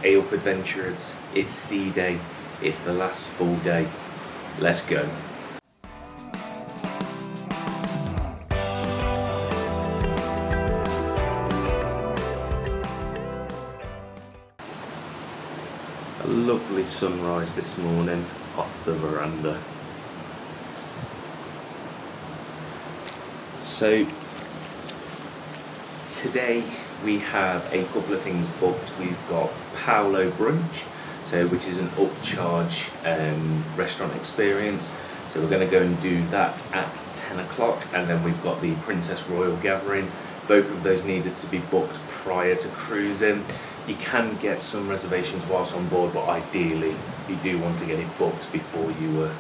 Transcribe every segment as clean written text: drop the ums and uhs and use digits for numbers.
Hey up adventurers, it's sea day, it's the last full day, let's go. A lovely sunrise this morning off the veranda. So today we have a couple of things booked. We've got Palo Brunch, which is an upcharge restaurant experience. So we're going to go and do that at 10 o'clock, and then we've got the Princess Royal Gathering. Both of those needed to be booked prior to cruising. You can get some reservations whilst on board, but ideally you do want to get it booked before you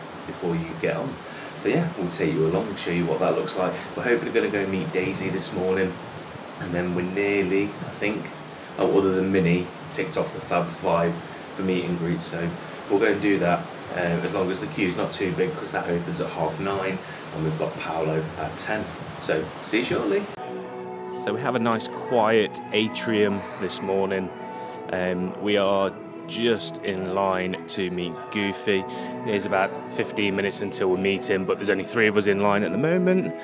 get on. So yeah, we'll take you along and show you what that looks like. We're hopefully going to go meet Daisy this morning, and then we're nearly, I think, other than Minnie, ticked off the Fab 5 for meet and greet. So we'll go and do that as long as the queue's not too big, because that opens at 9:30 and we've got Paolo at 10. So see you shortly. So we have a nice quiet atrium this morning. We are just in line to meet Goofy. There's about 15 minutes until we meet him, but there's only 3 of us in line at the moment.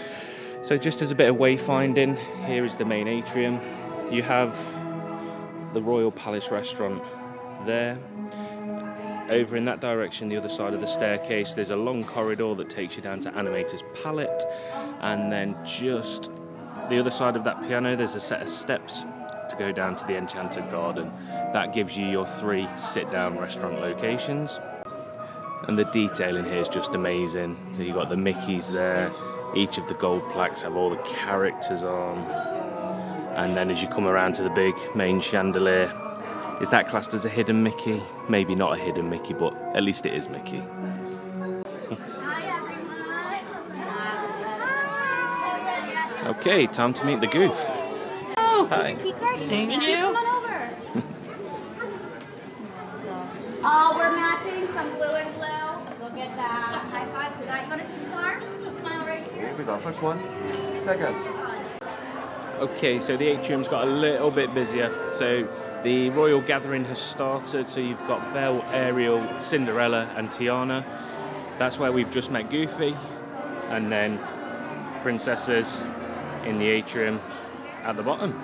So just as a bit of wayfinding, here is the main atrium. You have the Royal Palace restaurant there. Over in that direction, the other side of the staircase, there's a long corridor that takes you down to Animator's Palate, and then just the other side of that piano, there's a set of steps to go down to the Enchanted Garden. That gives you your 3 sit-down restaurant locations. And the detail in here is just amazing. So you've got the Mickeys there. Each of the gold plaques have all the characters on. And then as you come around to the big main chandelier, is that classed as a hidden Mickey? Maybe not a hidden Mickey, but at least it is Mickey. Okay, time to meet the Goof. Oh, hi. Thank you. Come on over. We're matching some blue and blue. Look at that. High five to that. You want to see the arm? Smile right here. Here we go. First one. Second. Okay, so the atrium's got a little bit busier. So the Royal Gathering has started. So you've got Belle, Ariel, Cinderella and Tiana. That's where we've just met Goofy. And then princesses in the atrium at the bottom.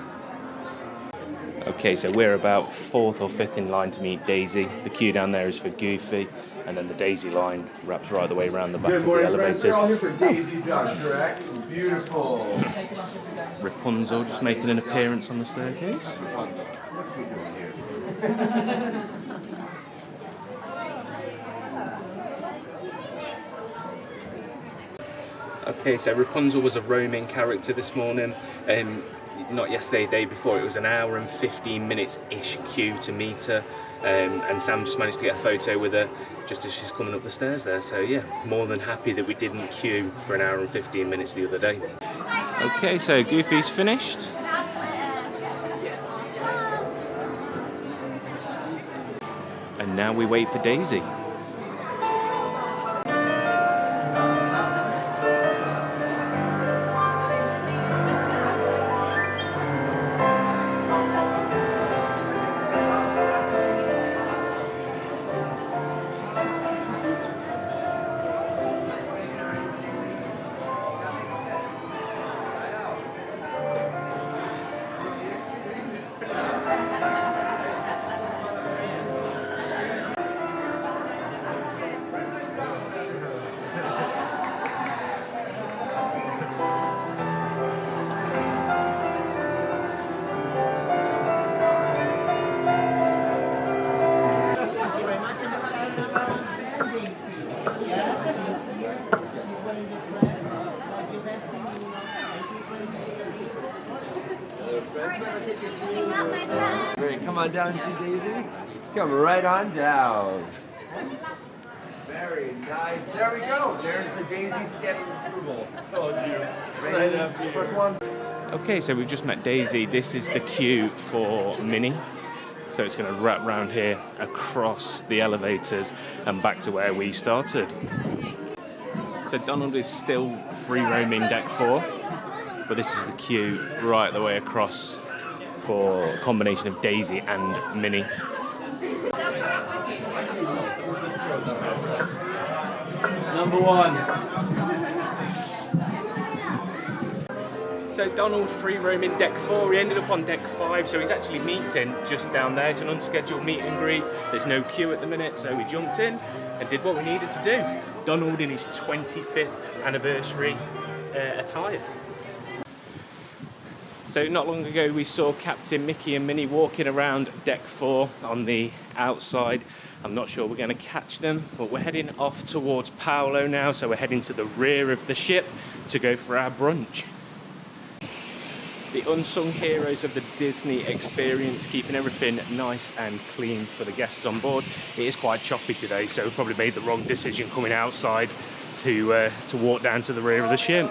Okay, so we're about 4th or 5th in line to meet Daisy. The queue down there is for Goofy, and then the Daisy line wraps right the way around the back of the elevators. We're all here for Daisy Duck, correct? Beautiful. Rapunzel just making an appearance on the staircase. What's we doing here? Okay, so Rapunzel was a roaming character this morning. Not yesterday, the day before. It was an hour and 15 minutes-ish queue to meet her. And Sam just managed to get a photo with her just as she's coming up the stairs there. So yeah, more than happy that we didn't queue for an hour and 15 minutes the other day. Okay, so Goofy's finished. And now we wait for Daisy. Great, come on down and see Daisy. Come right on down. Very nice. There we go. There's the Daisy stamp of approval. Told you. Right up here. First one. Okay, so we've just met Daisy. This is the queue for Minnie. So it's going to wrap round here, across the elevators, and back to where we started. So Donald is still free roaming deck 4, but this is the queue right the way across for a combination of Daisy and Minnie. Number one. So Donald free roaming deck 4, we ended up on deck 5, so he's actually meeting just down there. It's an unscheduled meet and greet, there's no queue at the minute, so we jumped in and did what we needed to do. Donald in his 25th anniversary attire. So not long ago we saw Captain Mickey and Minnie walking around deck 4 on the outside. I'm not sure we're going to catch them, but we're heading off towards Palo now, so we're heading to the rear of the ship to go for our brunch. The unsung heroes of the Disney experience, keeping everything nice and clean for the guests on board. It is quite choppy today, so we probably made the wrong decision coming outside to walk down to the rear of the ship.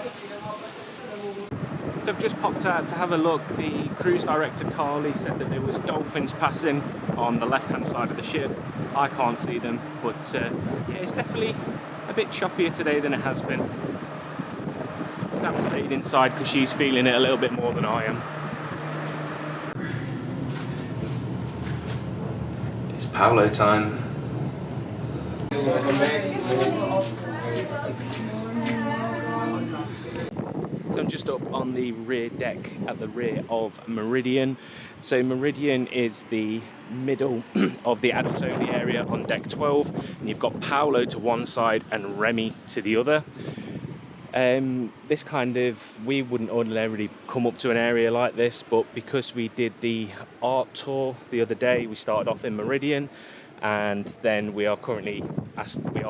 So I've just popped out to have a look. The cruise director Carly said that there was dolphins passing on the left-hand side of the ship. I can't see them, but yeah, it's definitely a bit choppier today than it has been. Sam stayed inside because she's feeling it a little bit more than I am. It's Palo time. So I'm just up on the rear deck at the rear of Meridian. So Meridian is the middle of the adults only area on deck 12, and you've got Palo to one side and Remy to the other. This kind of, we wouldn't ordinarily come up to an area like this, but because we did the art tour the other day, we started off in Meridian, and then we are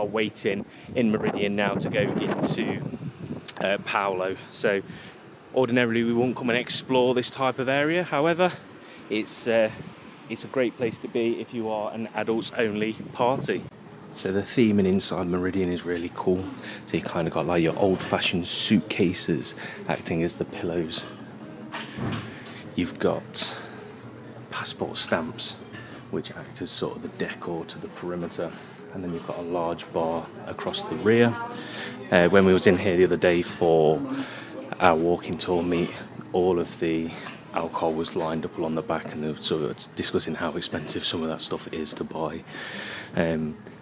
waiting in Meridian now to go into Palo. So ordinarily we won't come and explore this type of area. However, it's a great place to be if you are an adults only party. So the theming inside Meridian is really cool. So you kind of got like your old-fashioned suitcases acting as the pillows. You've got passport stamps, which act as sort of the decor to the perimeter. And then you've got a large bar across the rear. When we was in here the other day for our walking tour meet, all of the alcohol was lined up along the back, and they were sort of discussing how expensive some of that stuff is to buy.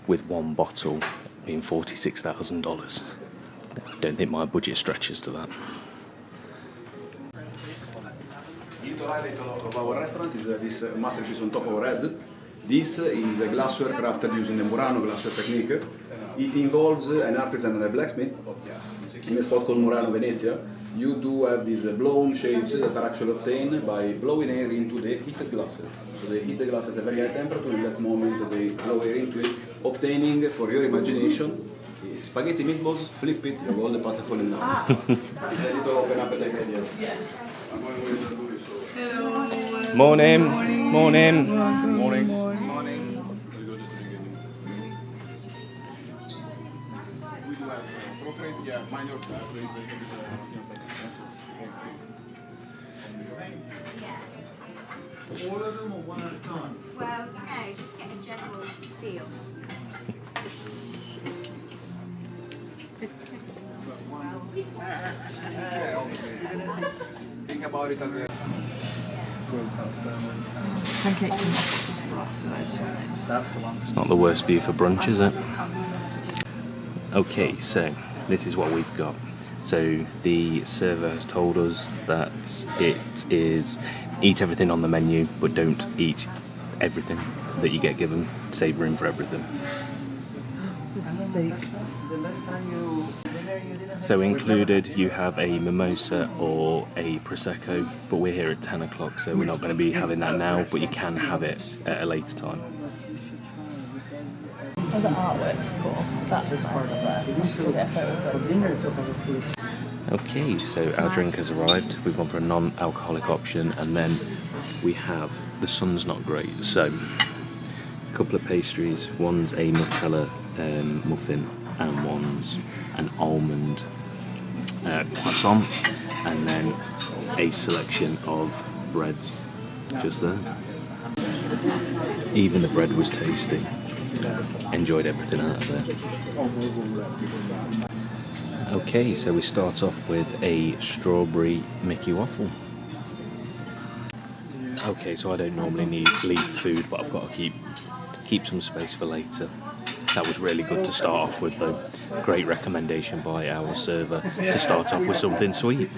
With one bottle being $46,000. I don't think my budget stretches to that. The highlight of our restaurant is this masterpiece on top of our heads. This is a glassware crafted using the Murano glassware technique. It involves an artisan and a blacksmith in a spot called Murano, Venezia. You do have these blown shapes that are actually obtained by blowing air into the heated glass. So they heat the glass at a very high temperature. In that moment, they blow air into it, obtaining, for your imagination, spaghetti meatballs. Flip it, you have all the pasta falling down. It's a little open appetite idea. Morning. Morning. Morning. All of them or one at a time? Well, no, just get a general feel. Think about it as a... That's the one. It's not the worst view for brunch, is it? Okay, so this is what we've got. So the server has told us that it is eat everything on the menu, but don't eat everything that you get given. Save room for everything. So included, you have a mimosa or a prosecco, but we're here at 10 o'clock, so we're not going to be having that now, but you can have it at a later time. Oh, the artwork's cool. That's part of that. Okay, so our drink has arrived. We've gone for a non-alcoholic option, and then we have, the sun's not great, so a couple of pastries. One's a Nutella muffin, and one's an almond croissant, and then a selection of breads just there. Even the bread was tasty. Enjoyed everything out of there. Okay, so we start off with a strawberry Mickey waffle. Okay, so I don't normally leave food, but I've got to keep some space for later. That was really good to start off with though. Great recommendation by our server to start off with something sweet.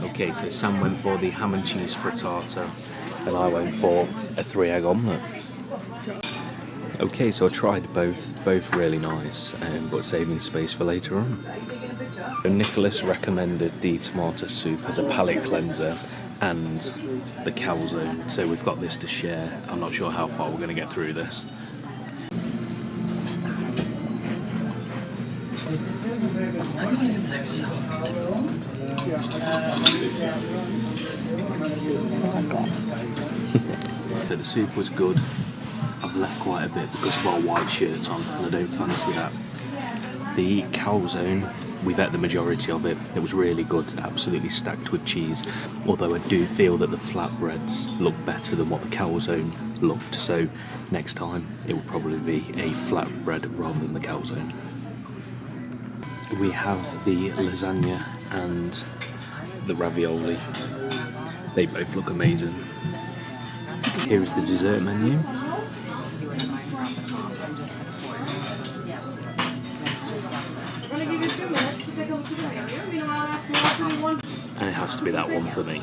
Okay, so Sam went for the ham and cheese frittata and I went for a 3-egg omelette. Okay, so I tried both really nice, but saving space for later on. So Nicholas recommended the tomato soup as a palate cleanser and the calzone, so we've got this to share. I'm not sure how far we're going to get through this. It's so soft. Oh my god. So the soup was good. I've left quite a bit because of our white shirts on and I don't fancy that. The calzone, we've ate the majority of it. It was really good, absolutely stacked with cheese. Although I do feel that the flatbreads look better than what the calzone looked. So next time it will probably be a flatbread rather than the calzone. We have the lasagna and the ravioli. They both look amazing. Here is the dessert menu. And it has to be that one for me.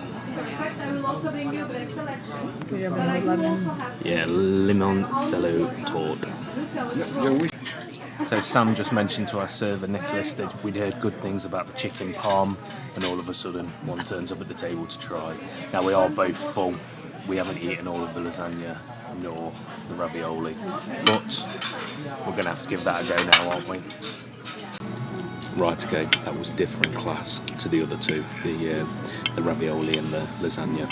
Yeah, limoncello torte. So Sam just mentioned to our server Nicholas that we'd heard good things about the chicken parm, and all of a sudden one turns up at the table to try. Now we are both full. We haven't eaten all of the lasagna nor the ravioli, but we're going to have to give that a go now, aren't we? Right, okay, that was different class to the other two, the ravioli and the lasagna.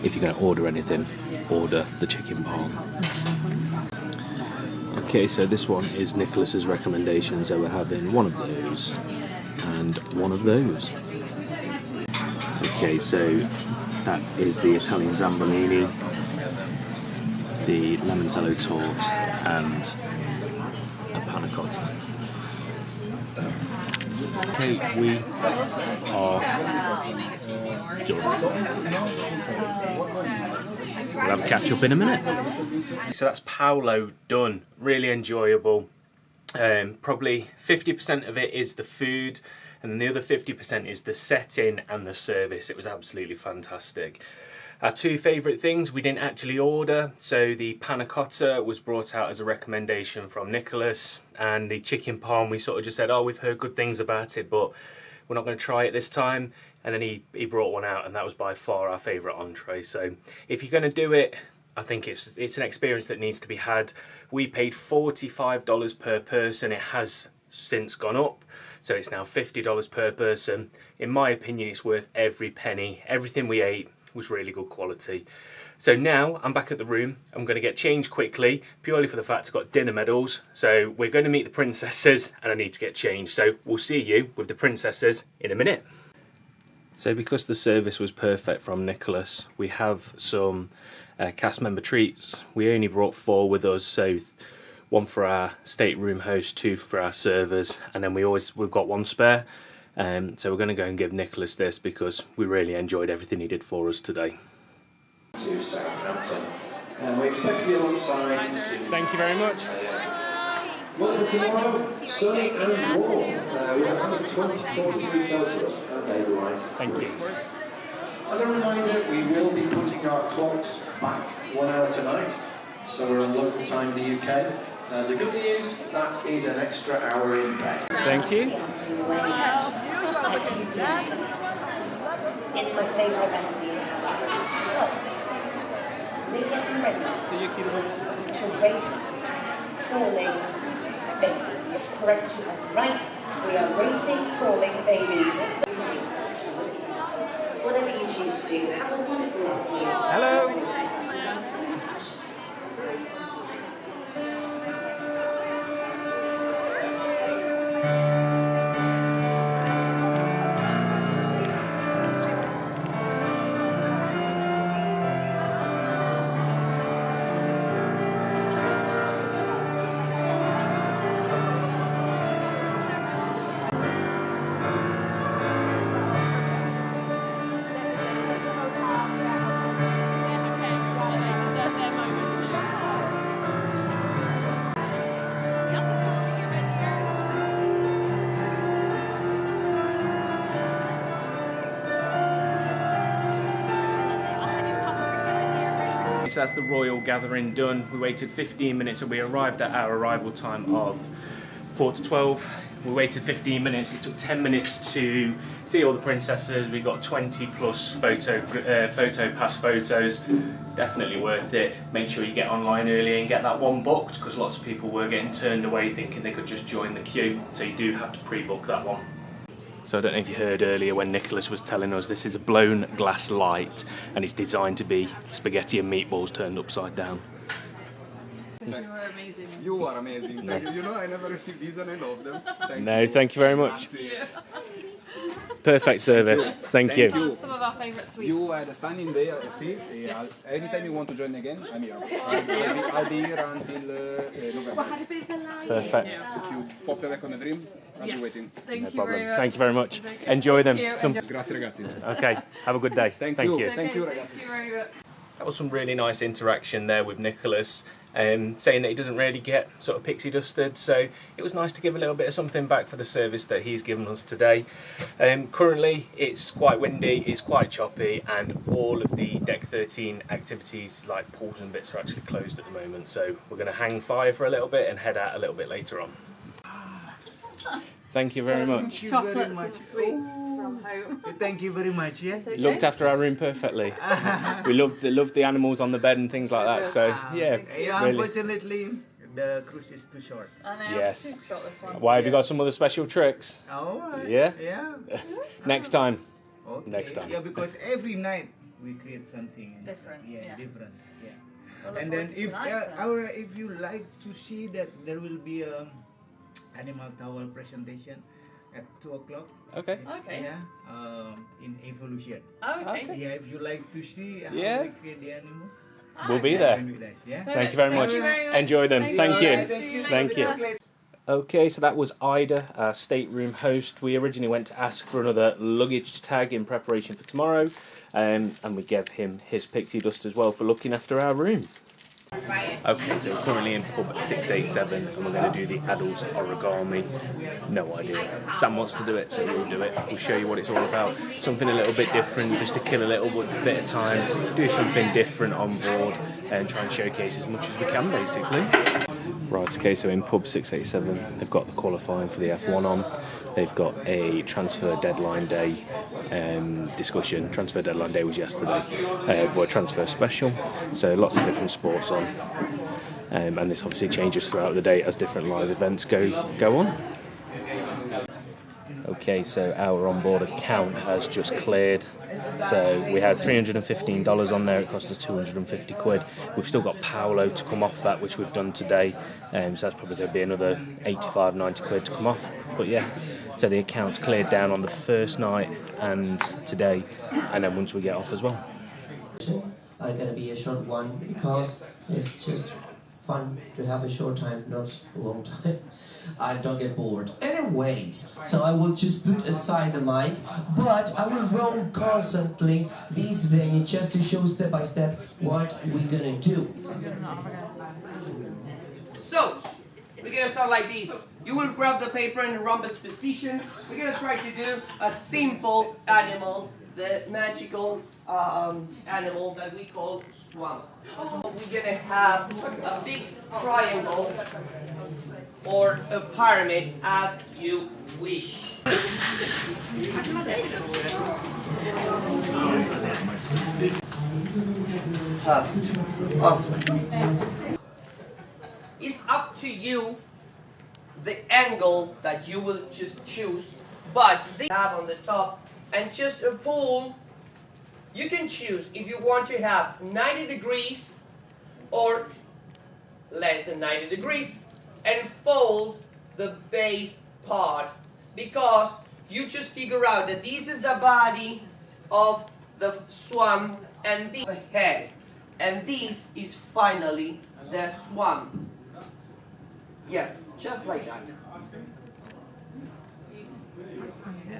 If you're going to order anything, order the chicken parm. Okay, so this one is Nicholas's recommendation, so we're having one of those and one of those. Okay, so that is the Italian zambolini, the limoncello torte and a panna cotta. Okay, we are done. We'll have a catch up in a minute. So that's Paolo done. Really enjoyable. Probably 50% of it is the food, and then the other 50% is the setting and the service. It was absolutely fantastic. Our two favourite things we didn't actually order. So the panna cotta was brought out as a recommendation from Nicholas, and the chicken parm we sort of just said, oh, we've heard good things about it, but we're not going to try it this time. And then he brought one out, and that was by far our favourite entree. So if you're going to do it, I think it's an experience that needs to be had. We paid $45 per person. It has since gone up, so it's now $50 per person. In my opinion, it's worth every penny. Everything we ate was really good quality. So now I'm back at the room. I'm going to get changed quickly, purely for the fact I've got dinner medals. So we're going to meet the princesses, and I need to get changed. So we'll see you with the princesses in a minute. So because the service was perfect from Nicholas, we have some cast member treats. We only brought 4 with us, so 1 for our stateroom host, 2 for our servers, and then we've got 1 spare. So we're going to go and give Nicholas this because we really enjoyed everything he did for us today. To Southampton, and we expect to be alongside. Thank you very much. Welcome tomorrow, sunny and warm. We have 24 degrees Celsius and daylight. Thank you. As a reminder, we will be putting our clocks back 1 hour tonight, so we're on local time in the UK. The good news, that is an extra hour in bed. Thank you. It's my favourite event of the entire year because we're getting ready to race crawling babies. Correct you are right, we are racing crawling babies. It's the night. Whatever you choose to do, have a wonderful afternoon. Hello. so that's the royal gathering done. We waited 15 minutes and we arrived at our arrival time of 11:45. We waited 15 minutes. It took 10 minutes to see all the princesses. We got 20 plus photo pass photos. Definitely worth it. Make sure you get online early and get that one booked, because lots of people were getting turned away thinking they could just join the queue. So you do have to pre-book that one. So I don't know if you heard earlier when Nicholas was telling us this is a blown glass light and it's designed to be spaghetti and meatballs turned upside down. You are amazing. You are amazing. Thank you. You know, I never received these and I love them. Thank you very much. Perfect service. Thank you. Some of our favourite sweets. You had a standing day, see? Yes. Anytime you want to join again, I'm here. I'll be here until November. Perfect. If you pop back on the dream, I'll be waiting. Thank you very much. Thank you very much. Enjoy them. Grazie ragazzi. Okay, have a good day. Thank you. Thank you very much. That was some really nice interaction there with Nicholas, saying that he doesn't really get sort of pixie dusted, so it was nice to give a little bit of something back for the service that he's given us today. Currently it's quite windy, it's quite choppy, and all of the Deck 13 activities like pools and bits are actually closed at the moment, so we're going to hang fire for a little bit and head out a little bit later on. Thank you very much. Chocolates and sweets from home. Thank you very much. Yes. Okay. Looked after our room perfectly. We love the animals on the bed and things like that. So yeah, really. Unfortunately, the cruise is too short. I know. Yes. Too short, this one. Why have you got some other special tricks? Oh. Yeah. Yeah. Next time. Okay. Next time. Yeah, because every night we create something Different, Yeah, yeah. different. Yeah. We'll look And then forward to if you like to see that there will be a animal towel presentation at 2 o'clock. Okay. Okay. Yeah. In evolution. Okay. Yeah, if you like to see how Yeah. we create the animal. We'll be there. Yeah. Thank you very much. Enjoy them. Thank you. Thank you. Okay, so that was Ida, our stateroom host. We originally went to ask for another luggage tag in preparation for tomorrow, and we gave him his pixie dust as well for looking after our room. Okay, so we're currently in pub 687 and we're going to do the adults origami. No idea. Sam wants to do it, so we'll do it. We'll show you what it's all about. Something a little bit different, just to kill a little bit of time, do something different on board and try and showcase as much as we can, basically. Right, okay, so in pub 687, they've got the qualifying for the F1 on. They've got a transfer deadline day discussion. Transfer deadline day was yesterday, but a transfer special. So lots of different sports on, and this obviously changes throughout the day as different live events go on. Okay, so our onboard account has just cleared. So we had $315 on there, it cost us 250 quid. We've still got Paolo to come off that, which we've done today. So that's probably going to be another 85, 90 quid to come off. But yeah, so the account's cleared down on the first night and today, and then once we get off as well. Gonna be a short one because it's just fun to have a short time, not a long time. I don't get bored. Anyways, so I will just put aside the mic, but I will roam constantly this venue just to show step by step what we're gonna do. So, we're gonna start like this. You will grab the paper in the rhombus position. We're gonna try to do a simple animal, the magical animal that we call swan. We're gonna have a big triangle or a pyramid as you wish. Perfect. Awesome. It's up to you the angle that you will just choose, but they have on the top and just a pull. You can choose if you want to have 90 degrees or less than 90 degrees and fold the base part, because you just figure out that this is the body of the swan and the head, and this is finally the swan. Yes, just like that.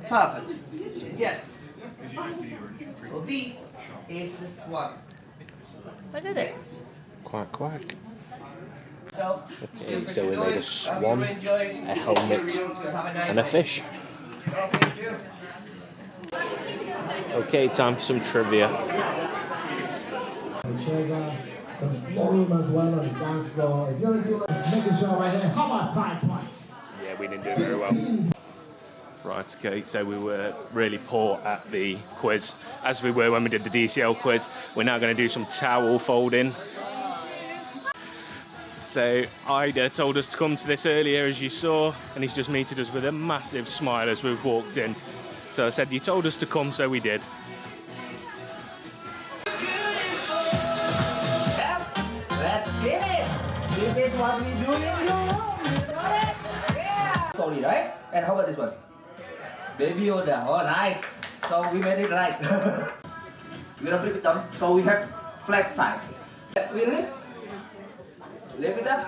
Perfect. Yes. So this is the swan. I did it. Quack, quack. So, Okay, so we made a swan, a helmet, and a fish. Okay, time for some trivia. Some floral as well on the dance floor. If you want to do this, make a show right here. How about 5 points? Yeah, we didn't do it very well. Right, okay, so we were really poor at the quiz, as we were when we did the DCL quiz. We're now going to do some towel folding. So Ida told us to come to this earlier, as you saw, and he's just meted us with a massive smile as we've walked in. So I said, you told us to come, so we did. Let's get it! This is what we do in your room, you know it? Yeah! Totally, right? And how about this one? Baby Yoda, oh nice! So we made it right. We're gonna flip it down, so we have flat side. We lift it up.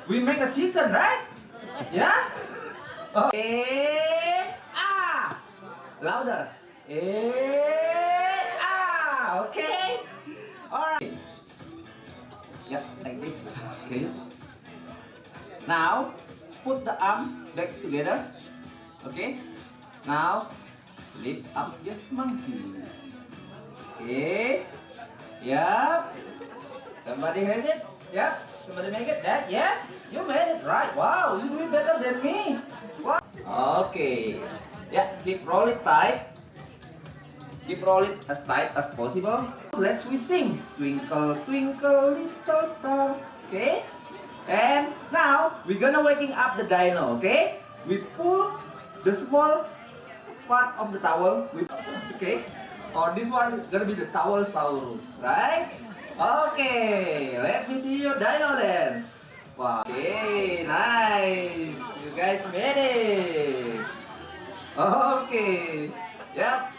We make a chicken, right? Yeah? Okay. Ah! Louder. Ah! Okay? Alright. Yep, like this. Okay. Now, put the arm back together. Okay. Now, lift up your monkey. Okay. Yep. Somebody has it? Yep. Somebody make it? That? Yes. You made it right. Wow, you do it better than me. Wow. Okay. Yeah. Keep roll it tight. Keep roll it as tight as possible. Let's we sing. Twinkle, twinkle, little star. Okay. And now we're gonna waking up the dino. Okay. We pull the small part of the towel. Okay. Or this one gonna be the towel saurus, right? Okay. Let me see your dino then. Wow. Okay. Nice. You guys made it. Okay. Yep.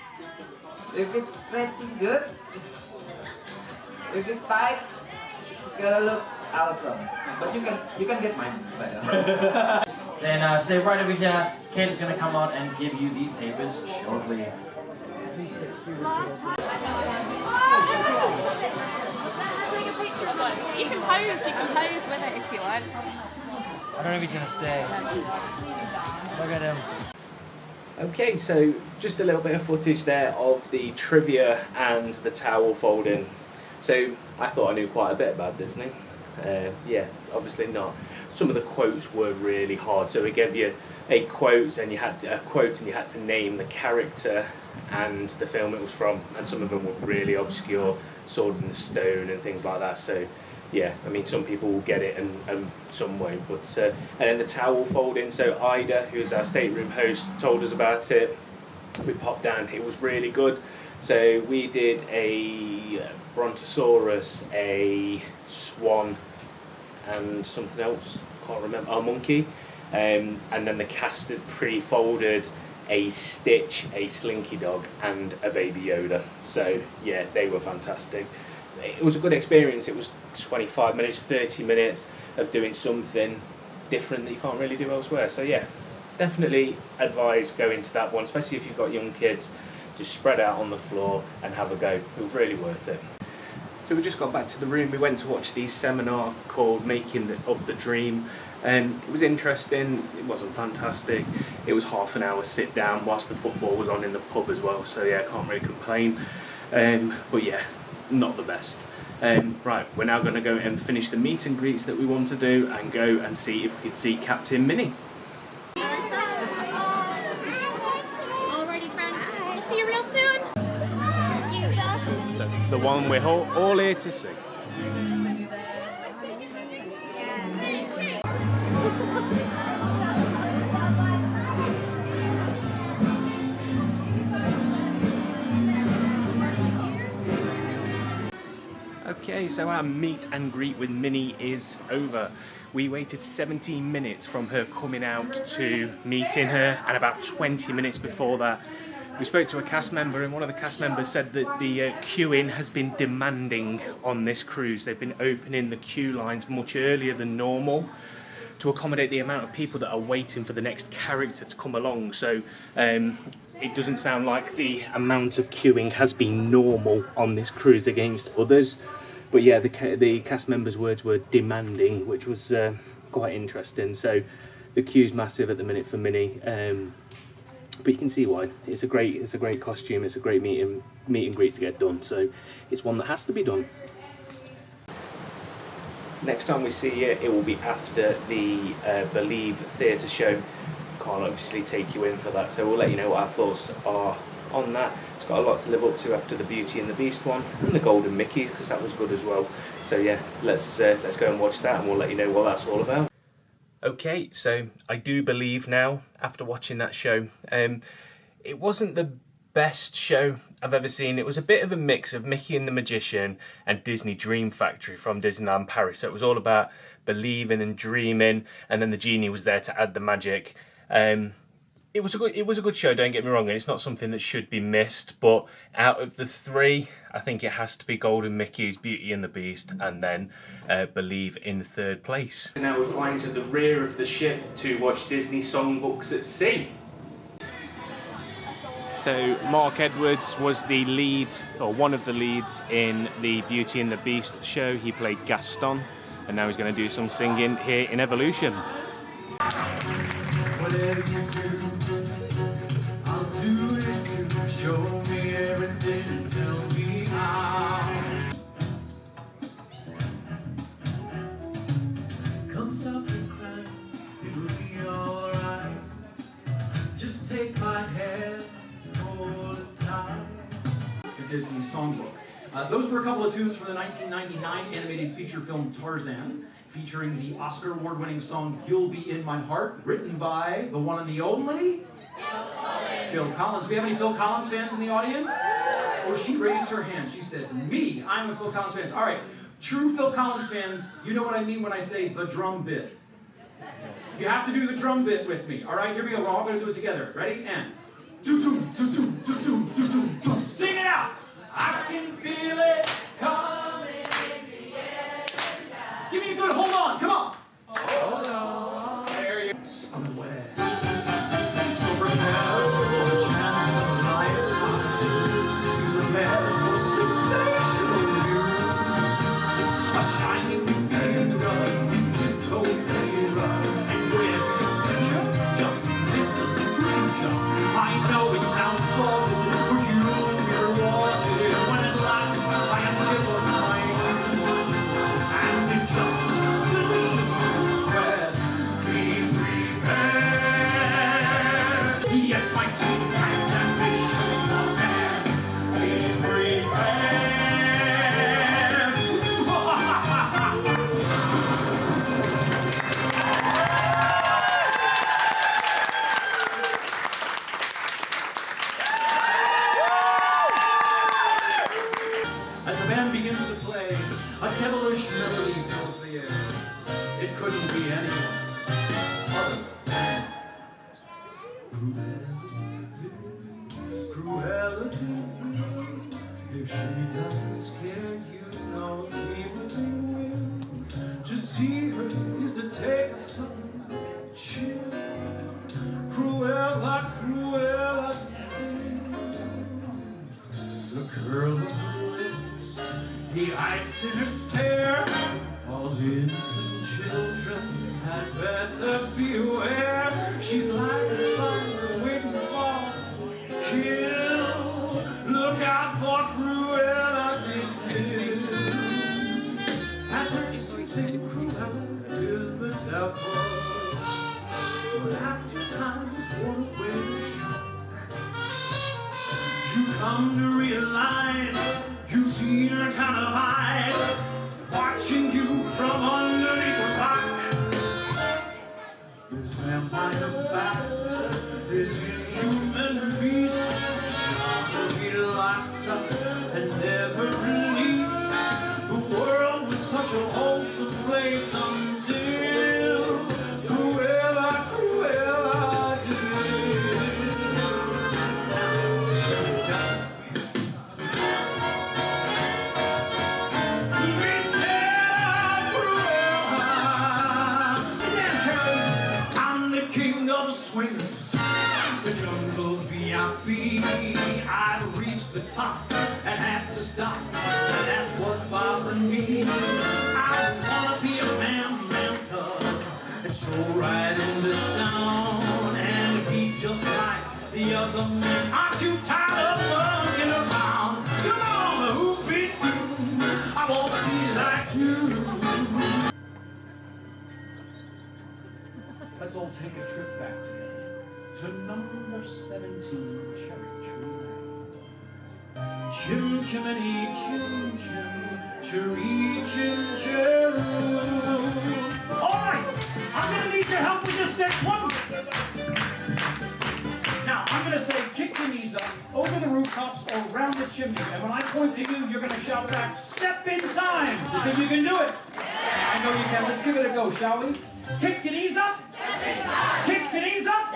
If it's stretching good, if it's tight, it's gonna look awesome. But you can get mine better. Then stay right over here. Kate is gonna come out and give you the papers shortly. You can pose with it if you want. I don't know if he's gonna stay. Look at him. Okay, so just a little bit of footage there of the trivia and the towel folding. So I thought I knew quite a bit about Disney. Yeah, obviously not. Some of the quotes were really hard. So we gave you a quote and you had to name the character and the film it was from, and some of them were really obscure, Sword in the Stone and things like that. So yeah, I mean, some people will get it and some won't. But and then the towel folding. So Ida, who's our stateroom host, told us about it. We popped down. It was really good. So we did a brontosaurus, a swan, and something else. Can't remember. A monkey. And then the cast had pre-folded a Stitch, a Slinky Dog, and a Baby Yoda. So yeah, they were fantastic. It was a good experience. It was 25 minutes, 30 minutes of doing something different that you can't really do elsewhere. So yeah, definitely advise going to that one, especially if you've got young kids. Just spread out on the floor and have a go. It was really worth it. So we just got back to the room. We went to watch the seminar called Making of the Dream. It was interesting. It wasn't fantastic. It was half an hour sit down whilst the football was on in the pub as well. So yeah, I can't really complain. But yeah, not the best. Right, we're now going to go and finish the meet and greets that we want to do and go and see if we could see Captain Minnie. Alrighty, friends. We'll see you real soon. Excuse us. So, the one we're all here to see. Okay, so our meet and greet with Minnie is over. We waited 17 minutes from her coming out to meeting her, and about 20 minutes before that we spoke to a cast member, and one of the cast members said that the queuing has been demanding on this cruise. They've been opening the queue lines much earlier than normal to accommodate the amount of people that are waiting for the next character to come along. So it doesn't sound like the amount of queuing has been normal on this cruise against others. But yeah, the cast members' words were demanding, which was quite interesting. So the queue's massive at the minute for Minnie, but you can see why. It's a great costume. It's a great meet and greet to get done. So it's one that has to be done. Next time we see you, it will be after the Believe theatre show. Can't obviously take you in for that, so we'll let you know what our thoughts are on that. It's got a lot to live up to after the Beauty and the Beast one, and the Golden Mickey, because that was good as well. So yeah, let's go and watch that, and we'll let you know what that's all about. Okay, so I do believe now, after watching that show, it wasn't the best show I've ever seen. It was a bit of a mix of Mickey and the Magician and Disney Dream Factory from Disneyland Paris. So it was all about believing and dreaming, and then the genie was there to add the magic. It was a good show, don't get me wrong, and it's not something that should be missed, but out of the three, I think it has to be Golden Mickey's Beauty and the Beast, and then Believe in third place. Now we're flying to the rear of the ship to watch Disney songbooks at sea. So Mark Edwards was the lead, or one of the leads, in the Beauty and the Beast show. He played Gaston, and now he's going to do some singing here in Evolution. Whatever you do, I'll do it too. Show me everything, tell me how. Come stop the crying, it'll be alright. Just take my hand, hold it tight. The Disney Songbook. Those were a couple of tunes from the 1999 animated feature film Tarzan, featuring the Oscar award-winning song You'll Be in My Heart, written by the one and the only Phil Collins. Do we have any Phil Collins fans in the audience? Oh, she raised her hand. She said, me, I'm a Phil Collins fan. All right, true Phil Collins fans, you know what I mean when I say the drum bit. You have to do the drum bit with me. All right, here we go. We're all going to do it together. Ready? And do-doom, do-doom, do-doom, do-doom, do-doom. Sing it out! I can feel it coming in the air. Give me a good hold on, come on. Hold on. There you go. Unaware. So prepare for the chance of a lifetime. Prepare for sensational news. A shining new kingdom is tiptoeing right. And where to the future? Just listen to dream. I know it sounds sordid, but you'll be rewarded. When at last I am given my due, and injustice delicious and square, be prepared. Yes, my teeth and ambitions are there. Be prepared. As the band begins to play, a devilish melody fills the air. It couldn't be anyone other than Cruella. If she doesn't scare you, no evil thing will. To see her is to take some chill. Cruella, Cruella, the curl of her lips, the ice in her stare. All innocent children had better beware. She's like a spider waiting for kill. Look out for Cruella to kill. And first we think Cruella is the devil, but after time's worn away, you come to realize you've seen her kind of eyes watching you from underneath a rock. This vampire bat, this inhuman beast, will be locked up and never released. The world was such a wholesome place until Cruella, Cruella did. Swingers, the jungle VIP. I'd reached the top and had to stop, and that's what's bothering me. I wanna be a man let's all take a trip back together to number 17 Cherry Tree Lane. Chim chimney, chim chim, cherry chim cheroo. All right, I'm gonna need your help with this next one. Now, I'm gonna say kick your knees up over the rooftops or around the chimney, and when I point to you, you're gonna shout back, step in time. You think you can do it? I know you can. Let's give it a go, shall we? Kick your knees up. Kick your knees up.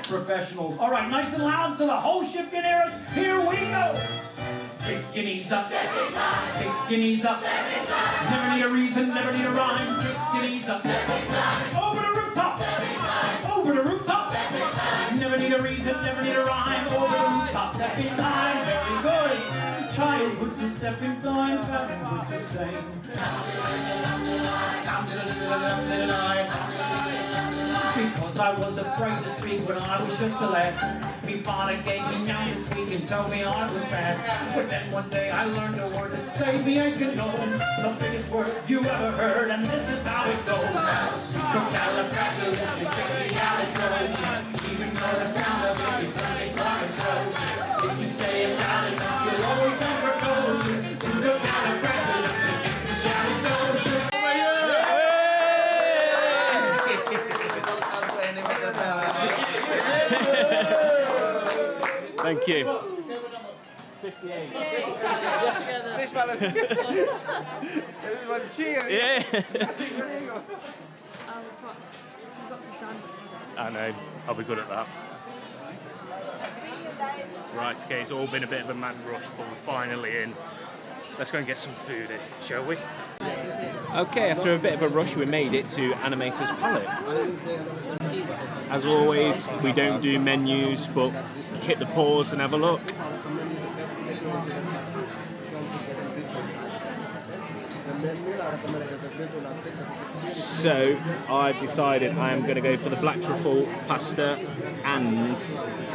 Professionals. All right, nice and loud so the whole ship can hear us. Here we go. Kick your knees up. Kick your knees up. Never need a reason, never need a rhyme. Kick your knees up. Over the rooftop. Over the rooftop. Never need a reason, never need a rhyme. Over the rooftop. Step in time. Very good. Childhood's a step in time. Parenthood's the same. Because I was afraid to speak when I was just a lad. Me father gave me young and tweak and told me I was bad. But then one day I learned a word that saved me and known. The biggest word you ever heard, and this is how it goes. Supercalifragilisticexpialitosis. Even though the sound of it is something atrocious. If you say it loud enough, you'll always sound precocious. Supercalifragilisticexpialitosis. Thank you. 58. This one. Everybody cheer. Yeah. I know. I'll be good at that. Right, okay, it's all been a bit of a mad rush, but we're finally in. Let's go and get some food in, shall we? Okay, after a bit of a rush, we made it to Animator's Palate. As always, we don't do menus, but hit the pause and have a look. So I've decided I am going to go for the black truffle pasta and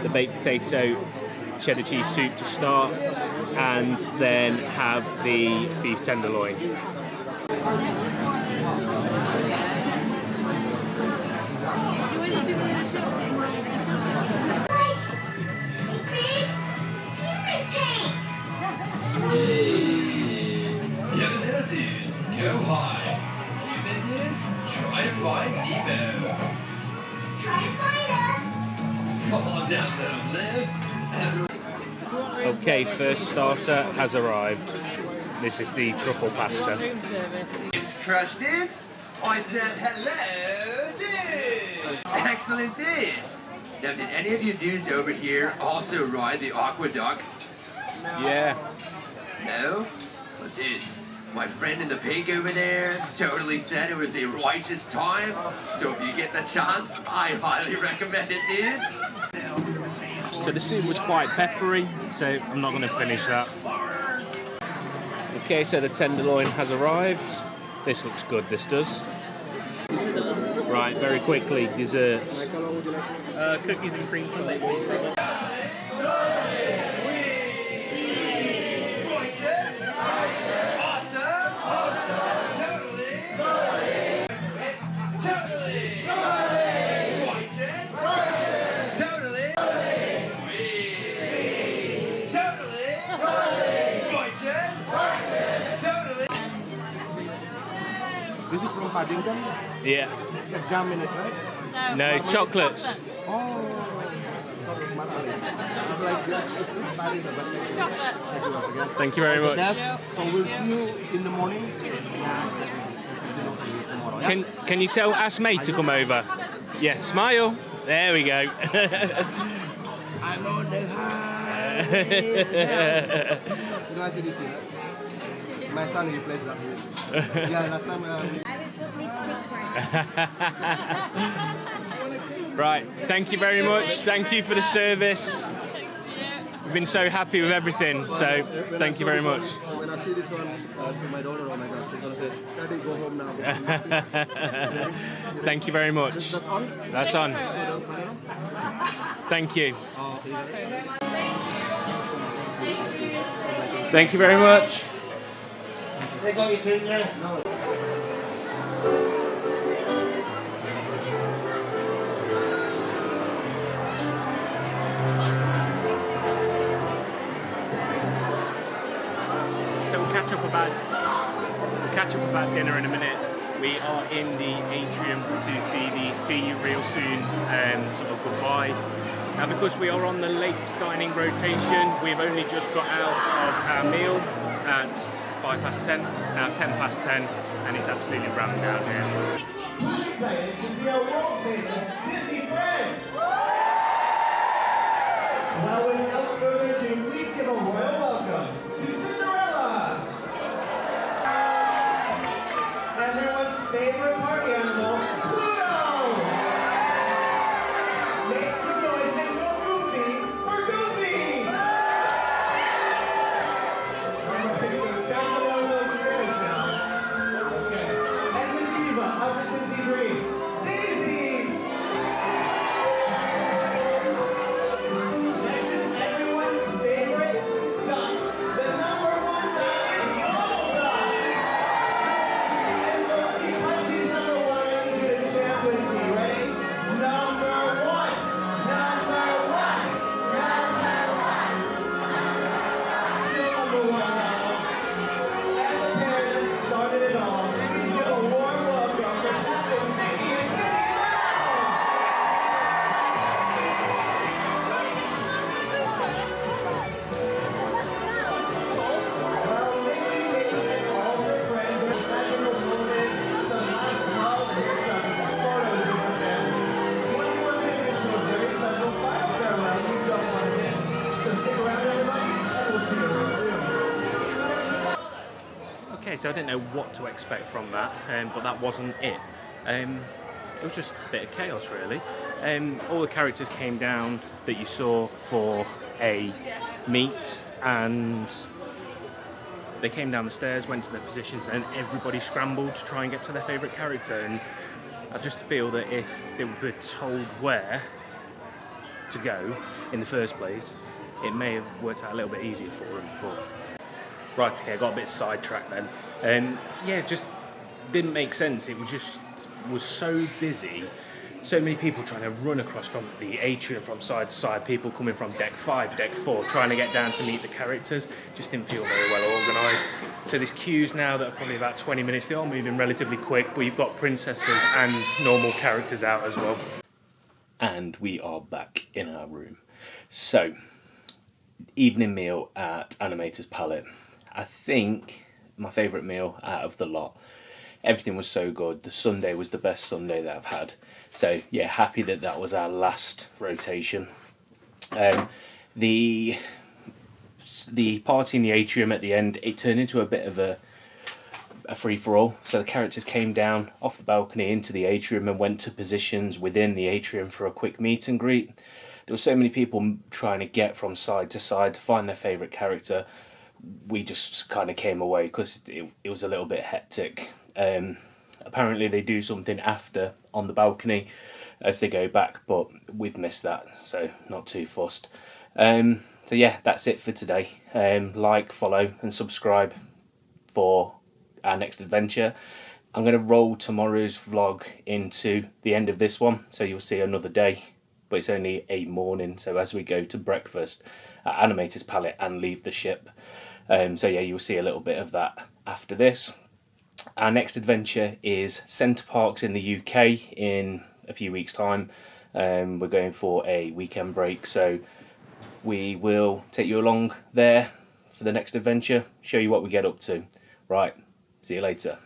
the baked potato cheddar cheese soup to start, and then have the beef tenderloin. You little dudes, go high. Human dudes, try to find Bilbao. Try to find us. Come on down, let them live. Okay, first starter has arrived. This is the truffle pasta. It's crushed it. I said hello, dudes. Excellent dudes. Now, did any of you dudes over here also ride the aqueduct? Yeah. No? Well, dudes, my friend in the pig over there totally said it was a righteous time. So if you get the chance, I highly recommend it, dudes. So the soup was quite peppery, so I'm not going to finish that. Okay, so the tenderloin has arrived. This looks good, this does. Right, very quickly, desserts. Cookies and cream sundae. This is from Paddington? Yeah. It's got jam in it, right? No, chocolates. Oh, I thought it was marmalade. It's like Paddington, but thank you. Thank you once again. Thank you very much. So we'll see you in the morning. Can you tell Ask Mate to come over? Yeah, smile. There we go. I'm on the high. You know, I see this here. My son, he plays that music. Yeah, last time. I will put lipstick first. Right, thank you very much. Thank you for the service. We've been so happy with everything, so thank you very much. When I see this one to my daughter, oh my God, she's going to say, Daddy, go home now. Thank you very much. That's on? That's on. Thank you. Thank you very much. catch up about dinner in a minute. We are in the atrium to see the See You Real Soon sort of goodbye. Now, because we are on the late dining rotation, we've only just got out of our meal at 10:05. It's now 10:10, and it's absolutely rammed down here. I'm excited to see our world famous Disney friends. Well, without further ado, please give a royal welcome to Cinderella. Everyone's favorite party animal, Pluto. Make some noise and go Goofy for Goofy. Alright, we're down below those stairs now. Okay. And the diva of the Disney dream, Daisy. Next is everyone's favorite duck. The number one duck is Donald Duck. And first, because he's number one, I need you to chant with me. Ready? Number one. Number one. Number one. Still number one, Donald. And the pair that started it all. Please give a warm welcome for Captain Minnie and Belle. Well, Minnie and all her friends have magical moments, some last love, and some photos with her family. 21 minutes to a very special final farewell. You don't want to miss. So stick around, everybody, and we'll see you real soon. Okay, so I didn't know what to expect from that, but that wasn't it. It was just a bit of chaos, really. All the characters came down that you saw for a meet, and they came down the stairs, went to their positions, and everybody scrambled to try and get to their favourite character. And I just feel that if they were told where to go in the first place, it may have worked out a little bit easier for them. But right, okay, I got a bit sidetracked then. Yeah, it just didn't make sense. It was so busy. So many people trying to run across from the atrium from side to side, people coming from deck 5, deck 4, trying to get down to meet the characters. Just didn't feel very well organised. So there's queues now that are probably about 20 minutes. They are moving relatively quick, but you've got princesses and normal characters out as well. And we are back in our room. So, evening meal at Animator's Palate. I think my favourite meal out of the lot. Everything was so good. The Sunday was the best Sunday that I've had. So yeah, happy that that was our last rotation. The party in the atrium at the end, it turned into a bit of a free-for-all. So the characters came down off the balcony into the atrium and went to positions within the atrium for a quick meet and greet. There were so many people trying to get from side to side to find their favourite character. We just kind of came away because it was a little bit hectic. Apparently they do something after on the balcony as they go back, but we've missed that, so not too fussed. So yeah, that's it for today. Like, follow and subscribe for our next adventure. I'm going to roll tomorrow's vlog into the end of this one, so you'll see another day, but it's only a morning, so as we go to breakfast at Animator's Palate and leave the ship. So yeah, you'll see a little bit of that after this. Our next adventure is Center Parcs in the UK in a few weeks' time. We're going for a weekend break, so we will take you along there for the next adventure, show you what we get up to. Right, see you later.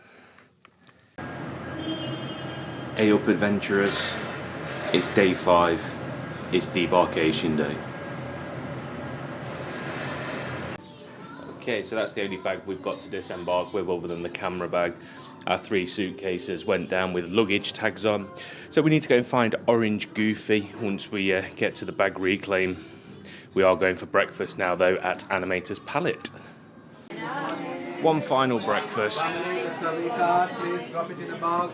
Hey up adventurers, it's day 5, it's debarkation day. Okay, so that's the only bag we've got to disembark with other than the camera bag. Our 3 suitcases went down with luggage tags on. So we need to go and find Orange Goofy once we get to the bag reclaim. We are going for breakfast now though at Animator's Palate. One final breakfast. Please drop it in the box.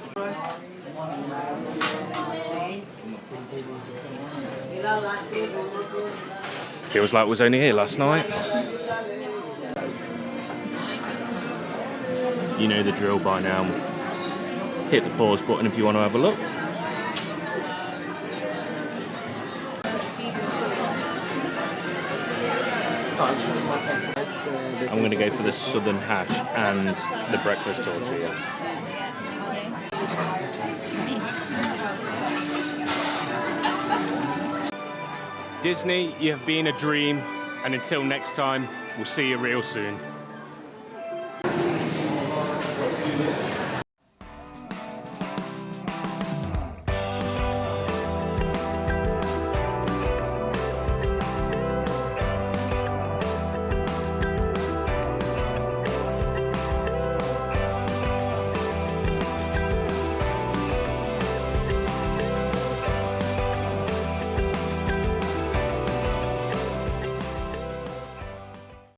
Feels like I was only here last night. You know the drill by now. Hit the pause button if you want to have a look. I'm going to go for the southern hash and the breakfast tortilla. Disney, you have been a dream, and until next time, we'll see you real soon.